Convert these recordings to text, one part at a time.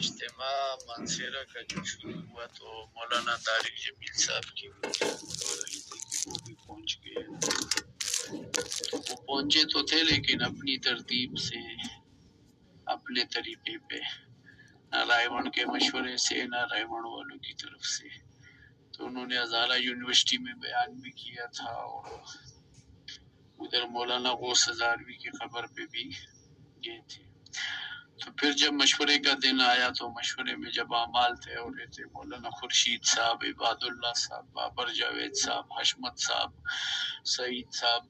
اجتماع مانسیرا کا جو شروع ہوا تو مولانا طارق جمیل صاحب کی وہ بھی پہنچ گئے. وہ پہنچے تو تھے لیکن اپنی ترتیب سے، اپنے طریقے پہ، نہ رائے ون کے مشورے سے نہ رائے ون والوں کی طرف سے. تو انہوں نے ہزارہ یونیورسٹی میں بیان بھی کیا تھا اور ادھر مولانا غوث ہزاروی کی خبر پہ بھی گئے تھے. تو پھر جب مشورے کا دن آیا تو مشورے میں جب اعمال طے ہو رہے تھے، مولانا خورشید صاحب، عباد اللہ صاحب، بابر جاوید صاحب، حشمت صاحب، سعید صاحب،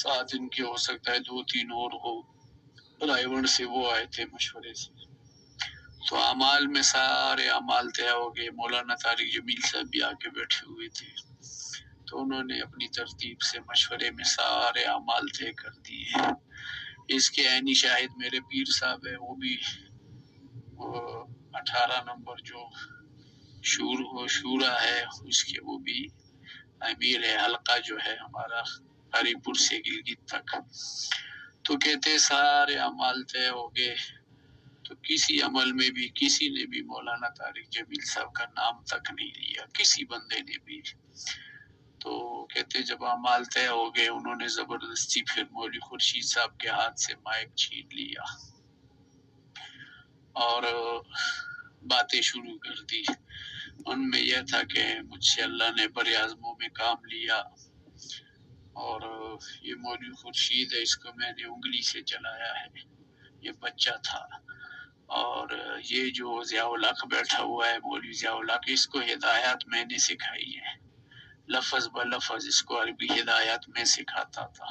ساتھ ان کے ہو سکتا ہے 2-3 اور ہو، رائے ون سے وہ آئے تھے مشورے سے. تو اعمال میں سارے اعمال طے ہو گئے. مولانا طارق جمیل صاحب بھی آ کے بیٹھے ہوئے تھے. تو انہوں نے اپنی ترتیب سے مشورے میں سارے اعمال طے کر دیے. اس کے عینی شاہد میرے پیر صاحب ہے، وہ بھی 18 نمبر جو شورا ہے اس کے وہ بھی امیر ہے، حلقہ جو ہے ہمارا ہری پور سے گلگت تک. تو کہتے سارے اعمال طے ہو گئے. تو کسی عمل میں بھی کسی نے بھی مولانا طارق جمیل صاحب کا نام تک نہیں لیا، کسی بندے نے بھی. تو کہتے جب اعمال طے ہو گئے، انہوں نے زبردستی پھر مولوی خورشید صاحب کے ہاتھ سے مائک چھین لیا اور باتیں شروع کر دی. ان میں یہ تھا کہ مجھ سے اللہ نے بڑے عزموں میں کام لیا اور یہ مولوی خورشید ہے، اس کو میں نے انگلی سے چلایا ہے، یہ بچہ تھا. اور یہ جو ضیاء الحق بیٹھا ہوا ہے، مولوی ضیاء الحق، اس کو ہدایات میں نے سکھائی ہے، لفظ بلفظ اس کو عربی ہدایات میں سکھاتا تھا.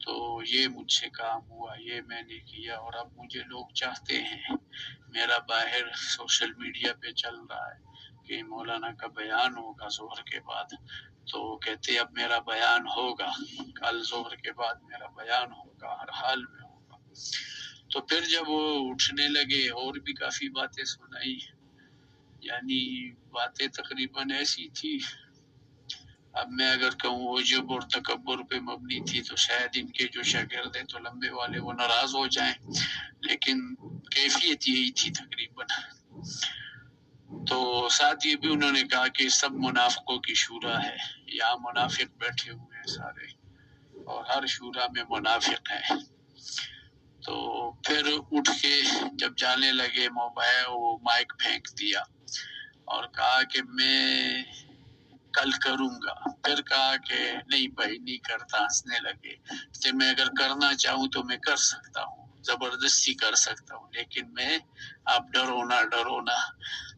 تو یہ مجھ سے کام ہوا، یہ میں نے کیا. اور اب مجھے لوگ چاہتے ہیں، میرا باہر سوشل میڈیا پہ چل رہا ہے کہ مولانا کا بیان ہوگا ظہر کے بعد. تو کہتے اب میرا بیان ہوگا، کل ظہر کے بعد میرا بیان ہوگا، ہر حال میں ہوگا. تو پھر جب وہ اٹھنے لگے اور بھی کافی باتیں سنائی، یعنی باتیں تقریباً ایسی تھی، اب میں اگر کہوں عجب اور تکبر پہ مبنی تھی تو شاید ان کے جو شاگرد ہیں تو لمبے والے وہ ناراض ہو جائیں، لیکن کیفیت یہی تھی تقریباً. تو ساتھ یہ بھی انہوں نے کہا کہ سب منافقوں کی شورا ہے، یہاں منافق بیٹھے ہوئے ہیں سارے اور ہر شورا میں منافق ہیں. تو پھر اٹھ کے جب جانے لگے وہ مائک پھینک دیا اور کہا کہ میں کل کروں گا. پھر کہا کہ نہیں بھائی نہیں کرتا، ہنسنے لگے کہ میں اگر کرنا چاہوں تو میں کر سکتا ہوں، زبردستی کر سکتا ہوں، لیکن میں آپ ڈرو نہ.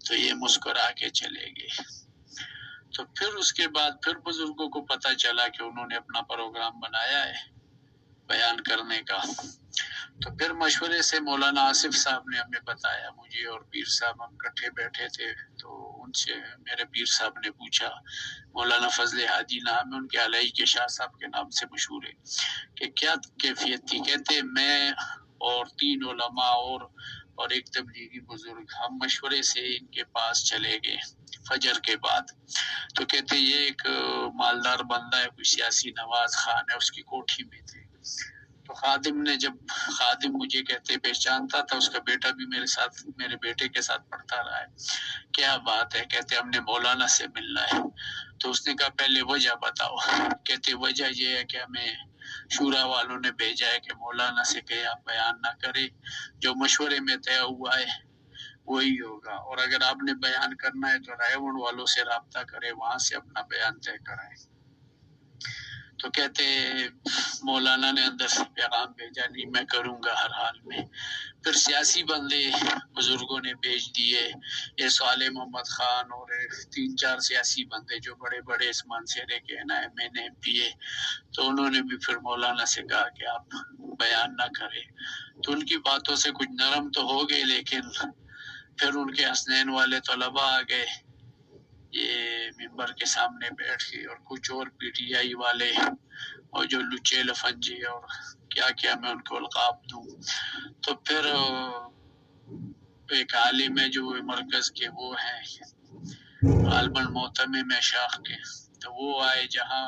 تو یہ مسکرا کے چلے گئے. تو پھر اس کے بعد پھر بزرگوں کو پتہ چلا کہ انہوں نے اپنا پروگرام بنایا ہے بیان کرنے کا. تو پھر مشورے سے مولانا آصف صاحب نے ہمیں بتایا، مجھے اور پیر صاحب ہم کٹھے بیٹھے تھے، تو ان سے میرے پیر صاحب نے پوچھا، مولانا فضل ہادی نام ہے ان کے، علیہ کے شاہ صاحب کے نام سے مشہور ہے، کہ کیا کیفیت تھی. کہتے میں اور 3 علماء اور ایک تبلیغی بزرگ ہم مشورے سے ان کے پاس چلے گئے فجر کے بعد. تو کہتے یہ ایک مالدار بندہ ہے، کوئی سیاسی نواز خان ہے، اس کی کوٹھی میں تھے. تو خادم مجھے کہتے پہچانتا تھا، اس کا بیٹا بھی میرے بیٹے کے ساتھ پڑھتا رہا ہے. کیا بات ہے؟ کہتے ہم نے مولانا سے ملنا ہے. تو اس نے کہا پہلے وجہ بتاؤ. کہتے وجہ یہ ہے کہ ہمیں شورا والوں نے بھیجا ہے کہ مولانا سے کہ آپ بیان نہ کرے، جو مشورے میں طے ہوا ہے وہی ہوگا، اور اگر آپ نے بیان کرنا ہے تو رائے ون والوں سے رابطہ کرے، وہاں سے اپنا بیان طے کرائیں. تو کہتے مولانا نے اندر سے پیغام بھیجا، نہیں میں کروں گا ہر حال میں. پھر سیاسی بندے بزرگوں نے بھیج دیے، یہ صالح محمد خان اور 3-4 سیاسی بندے جو بڑے بڑے اس مانسیرے کے ہیں نا، MP. تو انہوں نے بھی پھر مولانا سے کہا کہ آپ بیان نہ کریں. تو ان کی باتوں سے کچھ نرم تو ہو گئے، لیکن پھر ان کے حسنین والے طلباء آ گئے یہ ممبر کے سامنے بیٹھ کے، اور کچھ اور PTI والے اور جو لچے لفنجے اور کیا کیا میں ان کو القاب دوں. تو پھر ایک عالم ہے جو مرکز کے وہ ہیں غالباً محتمم شاخ کے، تو وہ آئے جہاں